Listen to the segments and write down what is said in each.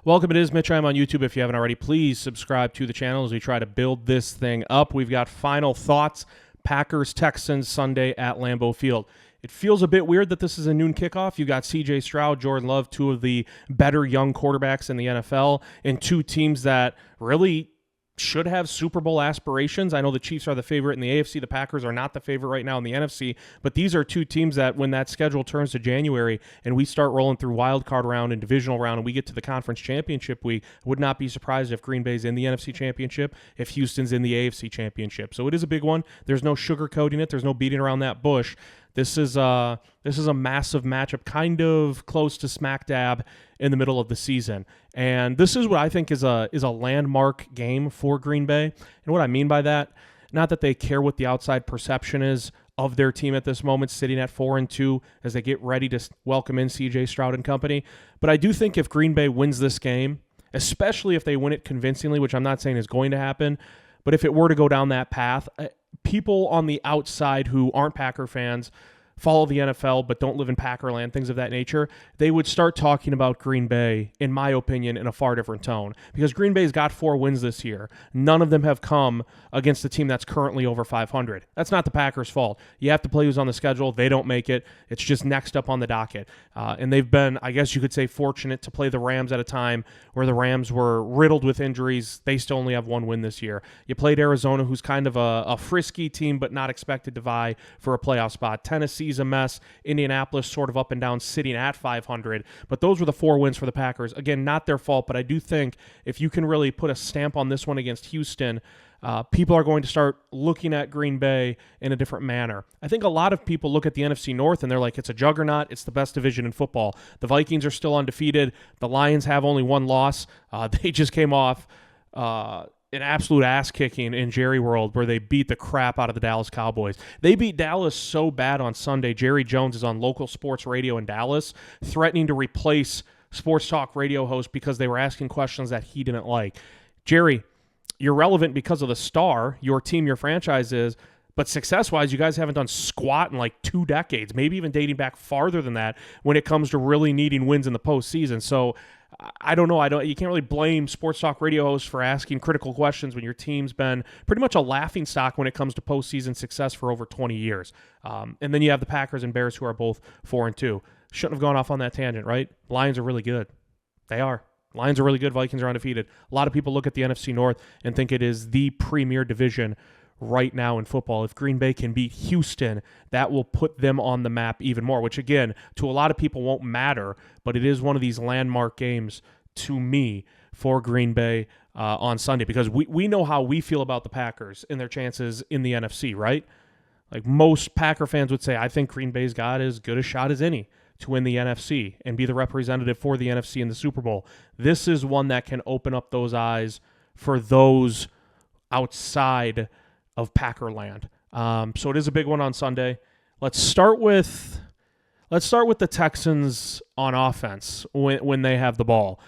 Welcome, it is Mitch. I'm on YouTube. If you haven't already, please subscribe to the channel as we try to build this thing up. We've got final thoughts. Packers-Texans Sunday at Lambeau Field. It feels a bit weird that this is a noon kickoff. You got C.J. Stroud, Jordan Love, two of the better young quarterbacks in the NFL, and two teams that really should have Super Bowl aspirations. I know the Chiefs are the favorite in the AFC. The Packers are not the favorite right now in the NFC, but these are two teams that when that schedule turns to January and we start rolling through wild card round and divisional round and we get to the conference championship week, I would not be surprised if Green Bay's in the NFC championship, if Houston's in the AFC championship. So it is a big one. There's no sugarcoating it. There's no beating around that bush. This is a massive matchup, kind of close to smack dab in the middle of the season. And this is what I think is a landmark game for Green Bay. And what I mean by that, not that they care what the outside perception is of their team at this moment, sitting at 4-2 as they get ready to welcome in C.J. Stroud and company. But I do think if Green Bay wins this game, especially if they win it convincingly, which I'm not saying is going to happen, but if it were to go down that path, people on the outside who aren't Packer fans, follow the NFL but don't live in Packerland, things of that nature, they would start talking about Green Bay, in my opinion, in a far different tone. Because Green Bay's got 4 wins this year. None of them have come against a team that's currently over 500. That's not the Packers' fault. You have to play who's on the schedule. They don't make it. It's just next up on the docket. And they've been, I guess you could say, fortunate to play the Rams at a time where the Rams were riddled with injuries. They still only have 1 win this year. You played Arizona, who's kind of a frisky team but not expected to vie for a playoff spot. Tennessee's a mess. Indianapolis sort of up and down, sitting at 500. But those were the 4 wins for the Packers. Again, not their fault, but I do think if you can really put a stamp on this one against Houston, people are going to start looking at Green Bay in a different manner. I think a lot of people look at the NFC North and they're like, it's a juggernaut. It's the best division in football. The Vikings are still undefeated. The Lions have only 1 loss. They just came off an absolute ass-kicking in Jerry World where they beat the crap out of the Dallas Cowboys. They beat Dallas so bad on Sunday. Jerry Jones is on local sports radio in Dallas, threatening to replace sports talk radio hosts because they were asking questions that he didn't like. Jerry, you're relevant because of the star, your team, your franchise is, but success-wise, you guys haven't done squat in like 2 decades, maybe even dating back farther than that when it comes to really needing wins in the postseason. So I don't know. You can't really blame sports talk radio hosts for asking critical questions when your team's been pretty much a laughingstock when it comes to postseason success for over 20 years. And then you have the Packers and Bears who are both 4-2. Shouldn't have gone off on that tangent, right? Lions are really good. They are. Lions are really good. Vikings are undefeated. A lot of people look at the NFC North and think it is the premier division right now in football. If Green Bay can beat Houston, that will put them on the map even more, which again, to a lot of people won't matter, but it is one of these landmark games to me for Green Bay on Sunday, because we know how we feel about the Packers and their chances in the NFC, right? Like most Packer fans would say, I think Green Bay's got as good a shot as any to win the NFC and be the representative for the NFC in the Super Bowl. This is one that can open up those eyes for those outside of Packerland. So it is a big one on Sunday. Let's start with the Texans on offense when they have the ball.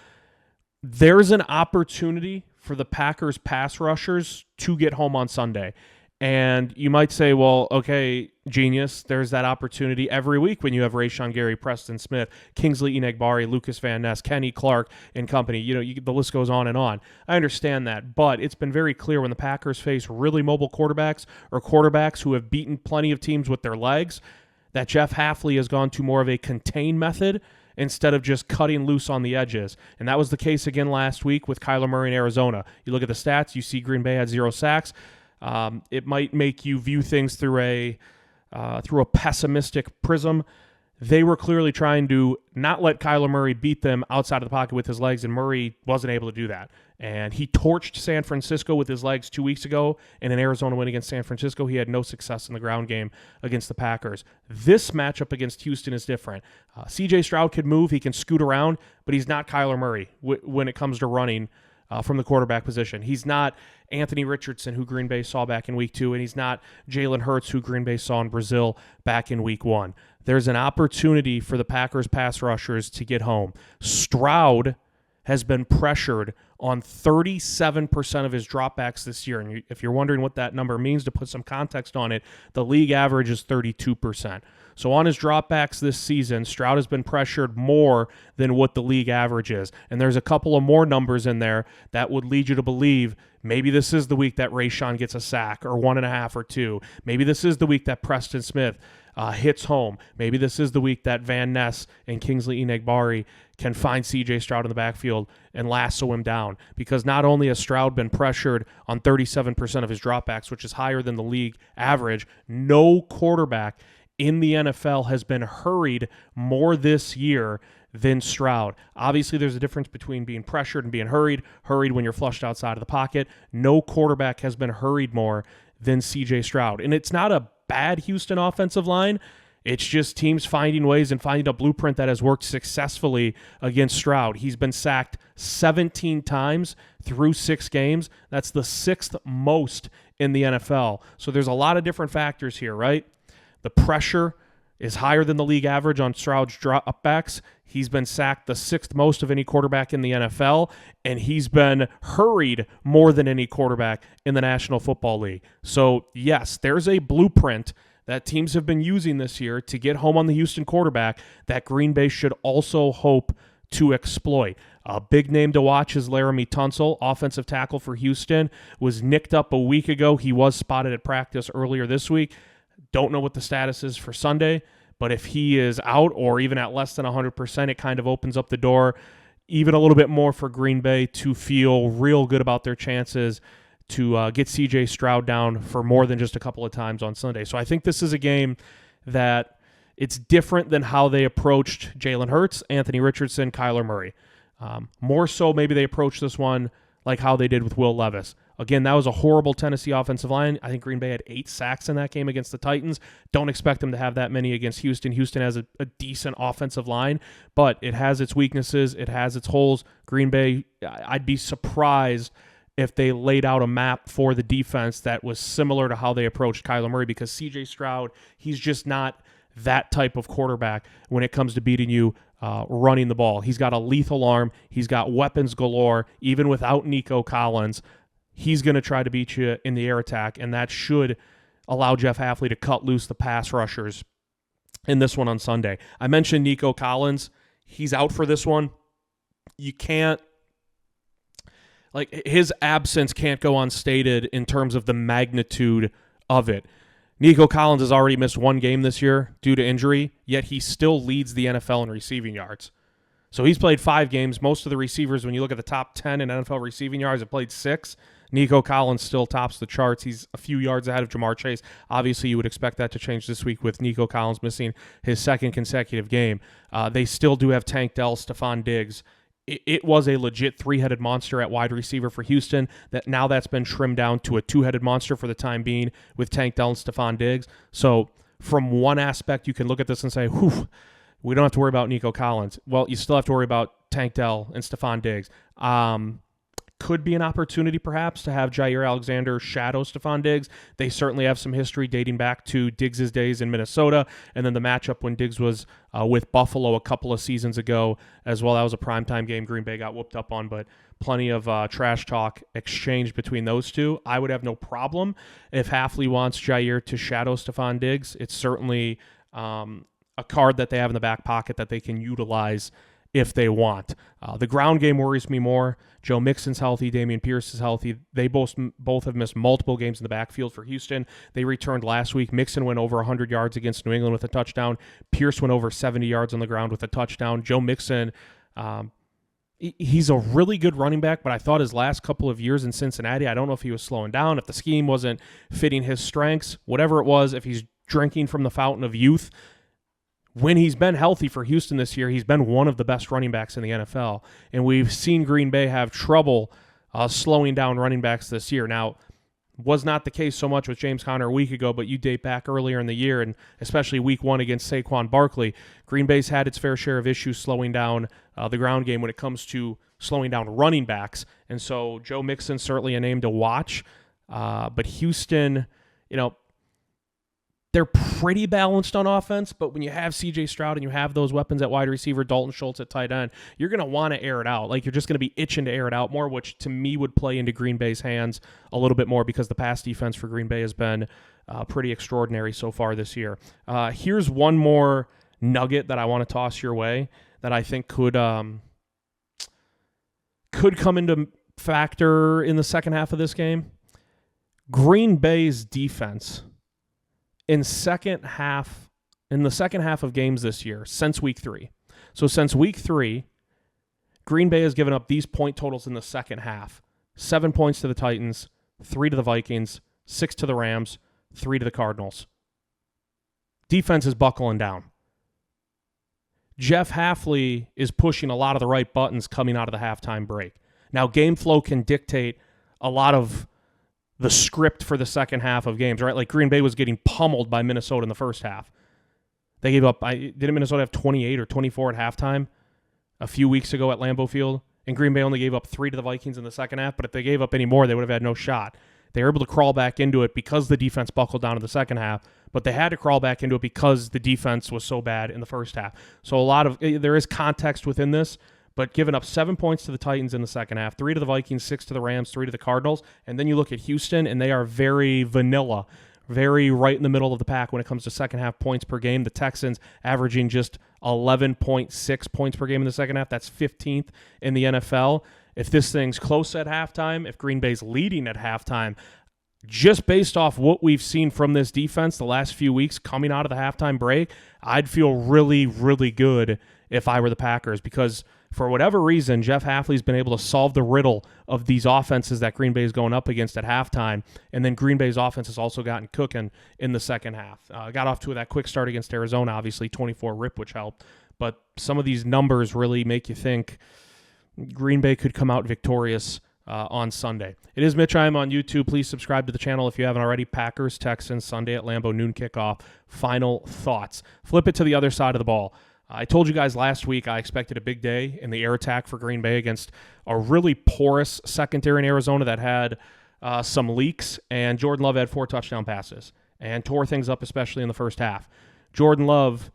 There's an opportunity for the Packers pass rushers to get home on Sunday. And you might say, well, okay, genius, there's that opportunity every week when you have Rashawn Gary, Preston Smith, Kingsley Enagbari, Lucas Van Ness, Kenny Clark, and company. The list goes on and on. I understand that, but it's been very clear when the Packers face really mobile quarterbacks or quarterbacks who have beaten plenty of teams with their legs, that Jeff Hafley has gone to more of a contain method instead of just cutting loose on the edges. And that was the case again last week with Kyler Murray in Arizona. You look at the stats, you see Green Bay had 0 sacks. It might make you view things through a pessimistic prism. They were clearly trying to not let Kyler Murray beat them outside of the pocket with his legs, and Murray wasn't able to do that. And he torched San Francisco with his legs 2 weeks ago, and in Arizona win against San Francisco, he had no success in the ground game against the Packers. This matchup against Houston is different. C.J. Stroud can move, he can scoot around, but he's not Kyler Murray when it comes to running from the quarterback position. He's not Anthony Richardson, who Green Bay saw back in week 2, and he's not Jalen Hurts, who Green Bay saw in Brazil back in week 1. There's an opportunity for the Packers pass rushers to get home. Stroud has been pressured on 37% of his dropbacks this year. And if you're wondering what that number means, to put some context on it, the league average is 32%. So on his dropbacks this season, Stroud has been pressured more than what the league average is. And there's a couple of more numbers in there that would lead you to believe maybe this is the week that Rayshon gets a sack or 1.5 or 2. Maybe this is the week that Preston Smith hits home. Maybe this is the week that Van Ness and Kingsley Enagbari can find C.J. Stroud in the backfield and lasso him down. Because not only has Stroud been pressured on 37% of his dropbacks, which is higher than the league average, no quarterback in the NFL has been hurried more this year than Stroud. Obviously, there's a difference between being pressured and being hurried. Hurried when you're flushed outside of the pocket. No quarterback has been hurried more than C.J. Stroud. And it's not a bad Houston offensive line. It's just teams finding ways and finding a blueprint that has worked successfully against Stroud. He's been sacked 17 times through 6 games. That's the 6th most in the NFL. So there's a lot of different factors here, right? The pressure is higher than the league average on Stroud's dropbacks. He's been sacked the 6th most of any quarterback in the NFL, and he's been hurried more than any quarterback in the National Football League. So, yes, there's a blueprint that teams have been using this year to get home on the Houston quarterback that Green Bay should also hope to exploit. A big name to watch is Laramie Tunsil, offensive tackle for Houston, was nicked up a week ago. He was spotted at practice earlier this week. Don't know what the status is for Sunday, but if he is out or even at less than 100%, it kind of opens up the door even a little bit more for Green Bay to feel real good about their chances to get C.J. Stroud down for more than just a couple of times on Sunday. So I think this is a game that it's different than how they approached Jalen Hurts, Anthony Richardson, Kyler Murray. More so maybe they approached this one like how they did with Will Levis. Again, that was a horrible Tennessee offensive line. I think Green Bay had 8 sacks in that game against the Titans. Don't expect them to have that many against Houston. Houston has a decent offensive line, but it has its weaknesses. It has its holes. Green Bay, I'd be surprised if they laid out a map for the defense that was similar to how they approached Kyler Murray, because C.J. Stroud, he's just not that type of quarterback when it comes to beating you running the ball. He's got a lethal arm. He's got weapons galore. Even without Nico Collins, he's going to try to beat you in the air attack, and that should allow Jeff Hafley to cut loose the pass rushers in this one on Sunday. I mentioned Nico Collins. He's out for this one. You can't, his absence can't go unstated in terms of the magnitude of it. Nico Collins has already missed 1 game this year due to injury, yet he still leads the NFL in receiving yards. So he's played 5 games. Most of the receivers, when you look at the top 10 in NFL receiving yards, have played 6. Nico Collins still tops the charts. He's a few yards ahead of Jamar Chase. Obviously, you would expect that to change this week with Nico Collins missing his 2nd consecutive game. They still do have Tank Dell, Stephon Diggs. It was a legit 3-headed monster at wide receiver for Houston. That's been trimmed down to a 2-headed monster for the time being with Tank Dell and Stephon Diggs. So from one aspect, you can look at this and say, whew, we don't have to worry about Nico Collins. Well, you still have to worry about Tank Dell and Stephon Diggs. Could be an opportunity perhaps to have Jair Alexander shadow Stephon Diggs. They certainly have some history dating back to Diggs' days in Minnesota, and then the matchup when Diggs was with Buffalo a couple of seasons ago as well. That was a primetime game Green Bay got whooped up on, but plenty of trash talk exchanged between those two. I would have no problem if Hafley wants Jair to shadow Stephon Diggs. It's certainly a card that they have in the back pocket that they can utilize if they want. The ground game worries me more. Joe Mixon's healthy. Dameon Pierce is healthy. They both have missed multiple games in the backfield for Houston. They returned last week. Mixon went over 100 yards against New England with a touchdown. Pierce went over 70 yards on the ground with a touchdown. Joe Mixon, he's a really good running back, but I thought his last couple of years in Cincinnati, I don't know if he was slowing down, if the scheme wasn't fitting his strengths, whatever it was, if he's drinking from the fountain of youth. When he's been healthy for Houston this year, he's been one of the best running backs in the NFL. And we've seen Green Bay have trouble slowing down running backs this year. Now, was not the case so much with James Conner a week ago, but you date back earlier in the year, and especially week 1 against Saquon Barkley, Green Bay's had its fair share of issues slowing down the ground game when it comes to slowing down running backs. And so Joe Mixon's certainly a name to watch. But Houston, they're pretty balanced on offense, but when you have C.J. Stroud and you have those weapons at wide receiver, Dalton Schultz at tight end, you're going to want to air it out. Like, you're just going to be itching to air it out more, which to me would play into Green Bay's hands a little bit more because the pass defense for Green Bay has been pretty extraordinary so far this year. Here's one more nugget that I want to toss your way that I think could come into factor in the second half of this game. Green Bay's defense in the second half of games this year since week 3. So since week 3, Green Bay has given up these point totals in the second half. 7 points to the Titans, 3 to the Vikings, 6 to the Rams, 3 to the Cardinals. Defense is buckling down. Jeff Hafley is pushing a lot of the right buttons coming out of the halftime break. Now, game flow can dictate a lot of the script for the second half of games, right? Like, Green Bay was getting pummeled by Minnesota in the first half. They gave up, didn't Minnesota have 28 or 24 at halftime a few weeks ago at Lambeau Field? And Green Bay only gave up 3 to the Vikings in the second half, but if they gave up any more, they would have had no shot. They were able to crawl back into it because the defense buckled down in the second half, but they had to crawl back into it because the defense was so bad in the first half. So there is context within this, but giving up 7 points to the Titans in the second half, 3 to the Vikings, 6 to the Rams, 3 to the Cardinals, and then you look at Houston, and they are very vanilla, very right in the middle of the pack when it comes to second half points per game. The Texans averaging just 11.6 points per game in the second half. That's 15th in the NFL. If this thing's close at halftime, if Green Bay's leading at halftime, just based off what we've seen from this defense the last few weeks coming out of the halftime break, I'd feel really, really good if I were the Packers, because for whatever reason, Jeff Hafley's been able to solve the riddle of these offenses that Green Bay is going up against at halftime, and then Green Bay's offense has also gotten cooking in the second half. Got off to that quick start against Arizona, obviously 24 rip, which helped, but some of these numbers really make you think Green Bay could come out victorious on Sunday. It is Mitch. I'm on YouTube. Please subscribe to the channel if you haven't already. Packers-Texans, Sunday at Lambeau, noon kickoff. Final thoughts. Flip it to the other side of the ball. I told you guys last week I expected a big day in the air attack for Green Bay against a really porous secondary in Arizona that had some leaks, and Jordan Love had 4 touchdown passes and tore things up, especially in the first half. Jordan Love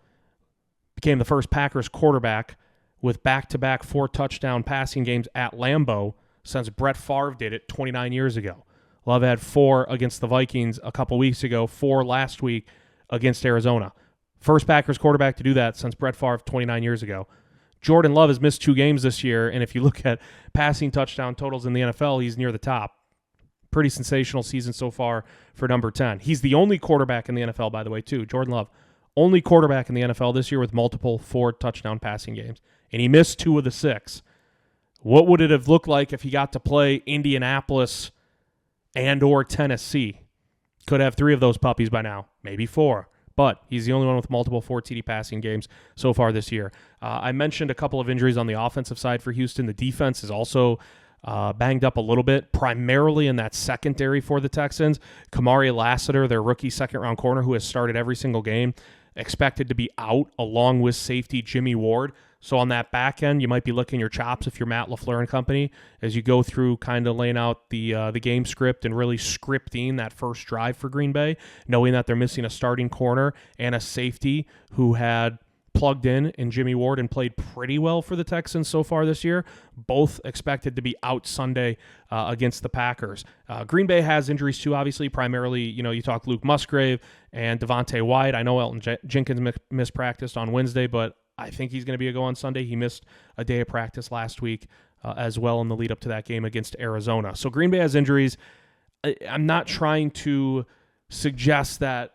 became the first Packers quarterback with back-to-back 4 touchdown passing games at Lambeau since Brett Favre did it 29 years ago. Love had 4 against the Vikings a couple weeks ago, 4 last week against Arizona. First Packers quarterback to do that since Brett Favre 29 years ago. Jordan Love has missed 2 games this year, and if you look at passing touchdown totals in the NFL, he's near the top. Pretty sensational season so far for number 10. He's the only quarterback in the NFL, by the way, too. Jordan Love, only quarterback in the NFL this year with multiple 4 touchdown passing games, and he missed 2 of the 6. What would it have looked like if he got to play Indianapolis and or Tennessee? Could have 3 of those puppies by now, maybe 4. But he's the only one with multiple 4 TD passing games so far this year. I mentioned a couple of injuries on the offensive side for Houston. The defense is also banged up a little bit, primarily in that secondary for the Texans. Kamari Lassiter, their rookie second-round corner who has started every single game, expected to be out along with safety Jimmy Ward. So on that back end, you might be licking your chops if you're Matt LaFleur and company as you go through kind of laying out the game script and really scripting that first drive for Green Bay, knowing that they're missing a starting corner and a safety who had plugged in Jimmy Ward and played pretty well for the Texans so far this year. Both expected to be out Sunday against the Packers. Green Bay has injuries too, obviously, primarily, you talk Luke Musgrave and Devontae White. I know Elton Jenkins missed practice on Wednesday, but I think he's going to be a go on Sunday. He missed a day of practice last week as well in the lead up to that game against Arizona. So Green Bay has injuries. I'm not trying to suggest that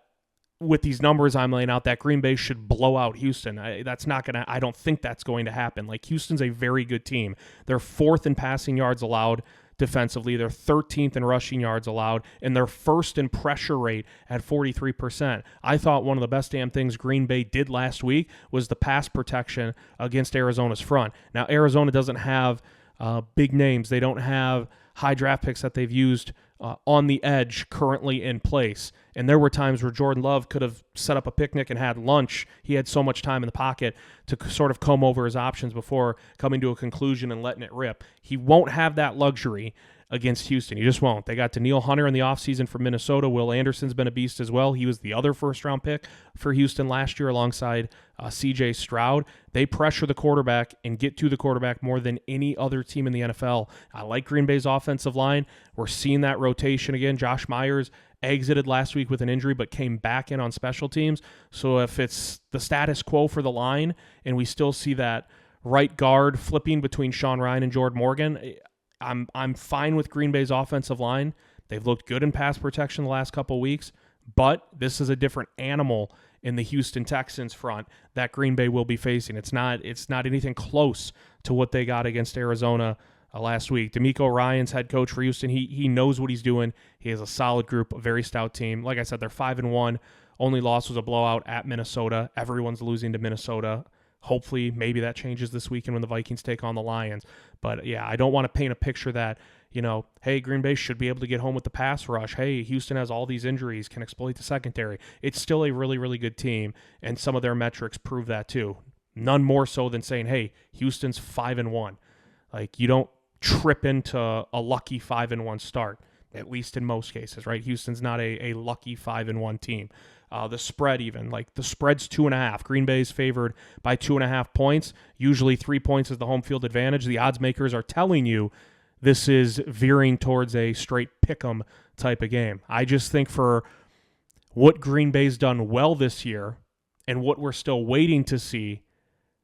with these numbers I'm laying out that Green Bay should blow out Houston. I don't think that's going to happen. Like, Houston's a very good team. They're 4th in passing yards allowed defensively. They're 13th in rushing yards allowed, and they're 1st in pressure rate at 43%. I thought one of the best damn things Green Bay did last week was the pass protection against Arizona's front. Now, Arizona doesn't have big names. They don't have high draft picks that they've used on the edge currently in place. And there were times where Jordan Love could have set up a picnic and had lunch. He had so much time in the pocket to sort of comb over his options before coming to a conclusion and letting it rip. He won't have that luxury against Houston. You just won't. They got Danielle Hunter in the offseason from Minnesota. Will Anderson's been a beast as well. He was the other first-round pick for Houston last year alongside C.J. Stroud. They pressure the quarterback and get to the quarterback more than any other team in the NFL. I like Green Bay's offensive line. We're seeing that rotation again. Josh Myers exited last week with an injury but came back in on special teams. So if it's the status quo for the line and we still see that right guard flipping between Sean Ryan and Jordan Morgan, I'm fine with Green Bay's offensive line. They've looked good in pass protection the last couple of weeks, but this is a different animal in the Houston Texans front that Green Bay will be facing. It's not anything close to what they got against Arizona last week. DeMeco Ryans head coach for Houston. He knows what he's doing. He has a solid group, a very stout team. Like I said, they're 5-1. Only loss was a blowout at Minnesota. Everyone's losing to Minnesota. Hopefully, maybe that changes this weekend when the Vikings take on the Lions. But yeah, I don't want to paint a picture that, hey, Green Bay should be able to get home with the pass rush. Hey, Houston has all these injuries, can exploit the secondary. It's still a really, really good team, and some of their metrics prove that too. None more so than saying, hey, Houston's 5-1. Like, you don't trip into a lucky 5-1 start, at least in most cases, right? Houston's not a lucky 5-1 team. The spread even, like the spread's 2.5. Green Bay's favored by 2.5 points. Usually 3 points is the home field advantage. The odds makers are telling you this is veering towards a straight pick'em type of game. I just think for what Green Bay's done well this year and what we're still waiting to see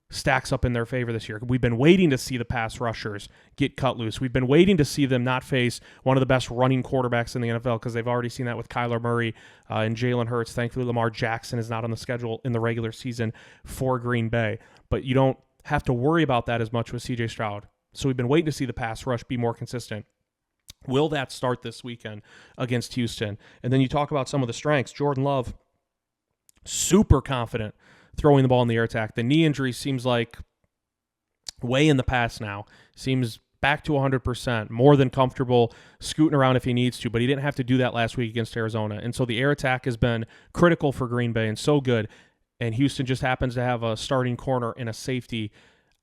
stacks up in their favor this year. We've been waiting to see the pass rushers get cut loose. We've been waiting to see them not face one of the best running quarterbacks in the NFL because they've already seen that with Kyler Murray and Jalen Hurts. Thankfully, Lamar Jackson is not on the schedule in the regular season for Green Bay. But you don't have to worry about that as much with C.J. Stroud. So we've been waiting to see the pass rush be more consistent. Will that start this weekend against Houston? And then you talk about some of the strengths. Jordan Love, super confident throwing the ball in the air attack. The knee injury seems like way in the past now. Seems back to 100%, more than comfortable, scooting around if he needs to, but he didn't have to do that last week against Arizona. And so the air attack has been critical for Green Bay and so good. And Houston just happens to have a starting corner and a safety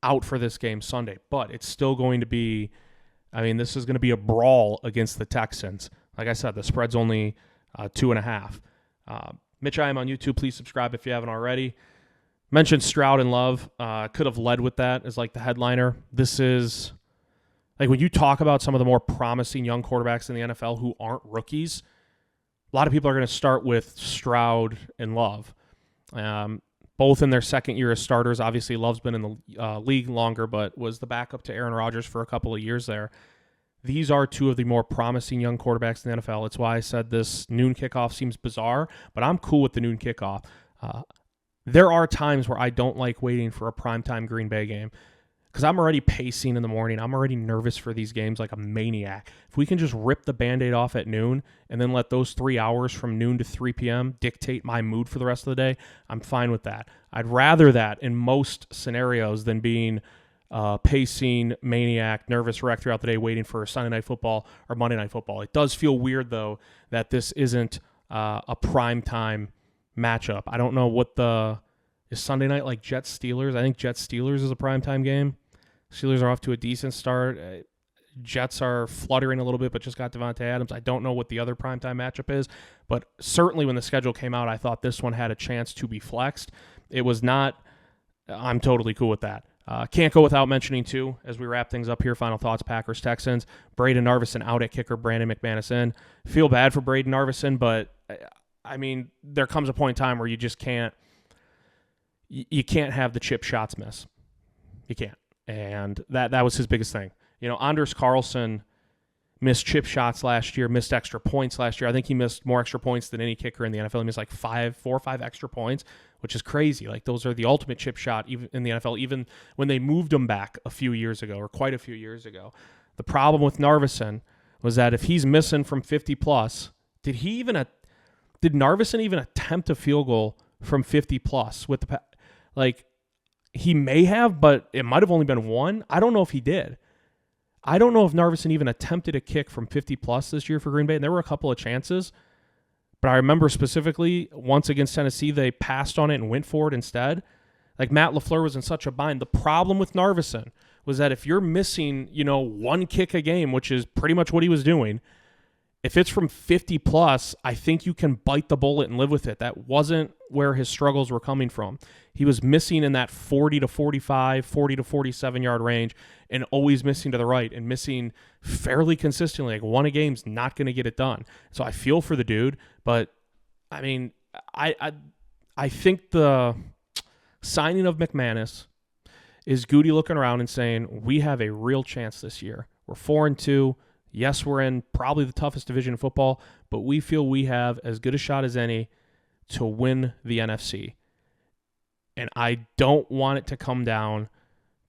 out for this game Sunday. But it's still going to be, this is going to be a brawl against the Texans. Like I said, the spread's only 2.5. Mitch, I am on YouTube. Please subscribe if you haven't already. Mentioned Stroud and Love. Could have led with that as like the headliner. This is like when you talk about some of the more promising young quarterbacks in the NFL who aren't rookies, a lot of people are going to start with Stroud and Love. Both in their second year as starters. Obviously, Love's been in the league longer, but was the backup to Aaron Rodgers for a couple of years there. These are two of the more promising young quarterbacks in the NFL. It's why I said this noon kickoff seems bizarre, but I'm cool with the noon kickoff. There are times where I don't like waiting for a primetime Green Bay game because I'm already pacing in the morning. I'm already nervous for these games like a maniac. If we can just rip the Band-Aid off at noon and then let those 3 hours from noon to 3 p.m. dictate my mood for the rest of the day, I'm fine with that. I'd rather that in most scenarios than being pacing maniac, nervous wreck throughout the day waiting for Sunday Night Football or Monday Night Football. It does feel weird, though, that this isn't a primetime matchup. I don't know what is Sunday night like Jets-Steelers? I think Jets-Steelers is a primetime game. Steelers are off to a decent start. Jets are fluttering a little bit, but just got Devontae Adams. I don't know what the other primetime matchup is, but certainly when the schedule came out, I thought this one had a chance to be flexed. It was not. I'm totally cool with that. Can't go without mentioning, too, as we wrap things up here, final thoughts, Packers-Texans. Braden Narvison out at kicker, Brandon McManus in. Feel bad for Braden Narvison, but, there comes a point in time where you just can't have the chip shots miss. You can't. And that was his biggest thing. Anders Carlson missed chip shots last year, missed extra points last year. I think he missed more extra points than any kicker in the NFL. He missed like 4 or 5 extra points, which is crazy. Like those are the ultimate chip shot even in the NFL, even when they moved him back a few years ago or quite a few years ago. The problem with Narvison was that if he's missing from 50 plus, did Narvison even attempt a field goal from 50 plus with he may have, but it might have only been one. I don't know if he did. I don't know if Narvison even attempted a kick from 50 plus this year for Green Bay, and there were a couple of chances. But I remember specifically once against Tennessee, they passed on it and went for it instead. Like Matt LaFleur was in such a bind. The problem with Narvison was that if you're missing, one kick a game, which is pretty much what he was doing, if it's from 50 plus, I think you can bite the bullet and live with it. That wasn't where his struggles were coming from. He was missing in that 40 to 45, 40 to 47 yard range, and always missing to the right and missing fairly consistently. Like, one a game's not going to get it done. So I feel for the dude, but I mean, I think the signing of McManus is Goody looking around and saying, we have a real chance this year. We're 4-2. Yes, we're in probably the toughest division in football, but we feel we have as good a shot as any to win the NFC. And I don't want it to come down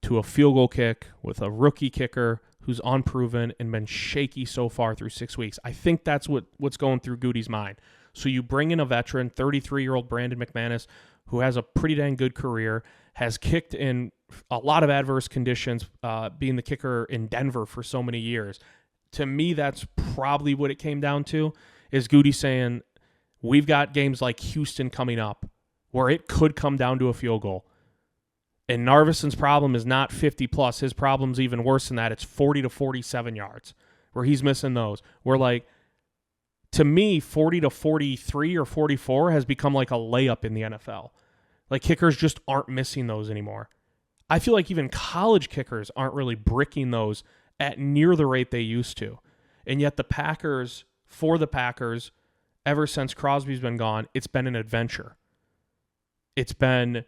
to a field goal kick with a rookie kicker who's unproven and been shaky so far through 6 weeks. I think that's what's going through Goody's mind. So you bring in a veteran, 33-year-old Brandon McManus, who has a pretty dang good career, has kicked in a lot of adverse conditions, being the kicker in Denver for so many years. To me, that's probably what it came down to, is Goody saying, we've got games like Houston coming up where it could come down to a field goal. And Narvison's problem is not 50 plus. His problem's even worse than that. It's 40 to 47 yards where he's missing those. Where, to me, 40 to 43 or 44 has become like a layup in the NFL. Like, kickers just aren't missing those anymore. I feel like even college kickers aren't really bricking those at near the rate they used to. And yet the Packers, ever since Crosby's been gone, it's been an adventure. It's been,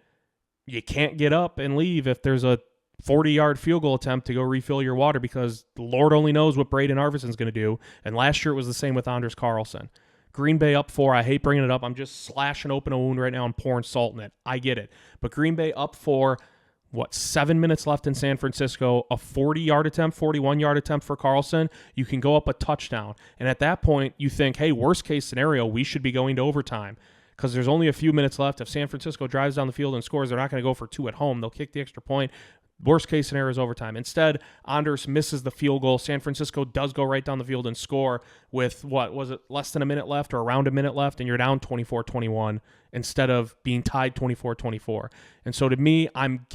you can't get up and leave if there's a 40-yard field goal attempt to go refill your water, because the Lord only knows what Braden Arvison's going to do. And last year it was the same with Anders Carlson. Green Bay up 4. I hate bringing it up. I'm just slashing open a wound right now and pouring salt in it. I get it. But Green Bay up 4. 7 minutes left in San Francisco, a 40-yard attempt, 41-yard attempt for Carlson, you can go up a touchdown. And at that point, you think, hey, worst case scenario, we should be going to overtime because there's only a few minutes left. If San Francisco drives down the field and scores, they're not going to go for 2 at home. They'll kick the extra point. Worst case scenario is overtime. Instead, Anders misses the field goal. San Francisco does go right down the field and score with, less than a minute left or around a minute left, and you're down 24-21 instead of being tied 24-24. And so to me, I'm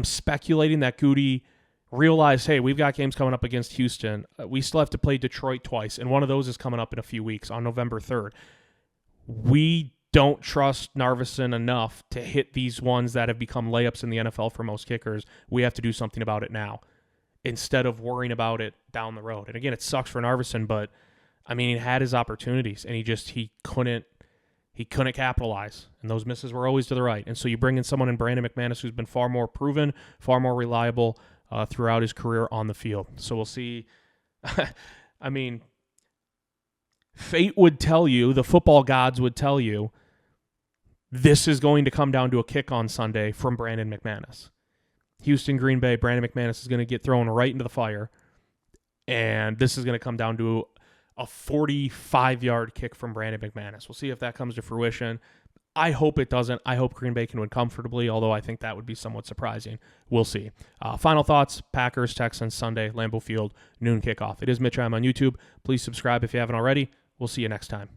speculating that Goody realized, hey, we've got games coming up against Houston. We still have to play Detroit twice, and one of those is coming up in a few weeks on November 3rd. We don't trust Narvison enough to hit these ones that have become layups in the NFL for most kickers. We have to do something about it now instead of worrying about it down the road. And again, it sucks for Narvison, but I mean, he had his opportunities and he couldn't capitalize. And those misses were always to the right. And so you bring in someone in Brandon McManus who's been far more proven, far more reliable throughout his career on the field. So we'll see. I mean, fate would tell you, the football gods would tell you, this is going to come down to a kick on Sunday from Brandon McManus. Houston, Green Bay, Brandon McManus is going to get thrown right into the fire. And this is going to come down to a 45-yard kick from Brandon McManus. We'll see if that comes to fruition. I hope it doesn't. I hope Green Bay can win comfortably, although I think that would be somewhat surprising. We'll see. Final thoughts, Packers-Texans, Sunday, Lambeau Field, noon kickoff. It is Mitch. I'm on YouTube. Please subscribe if you haven't already. We'll see you next time.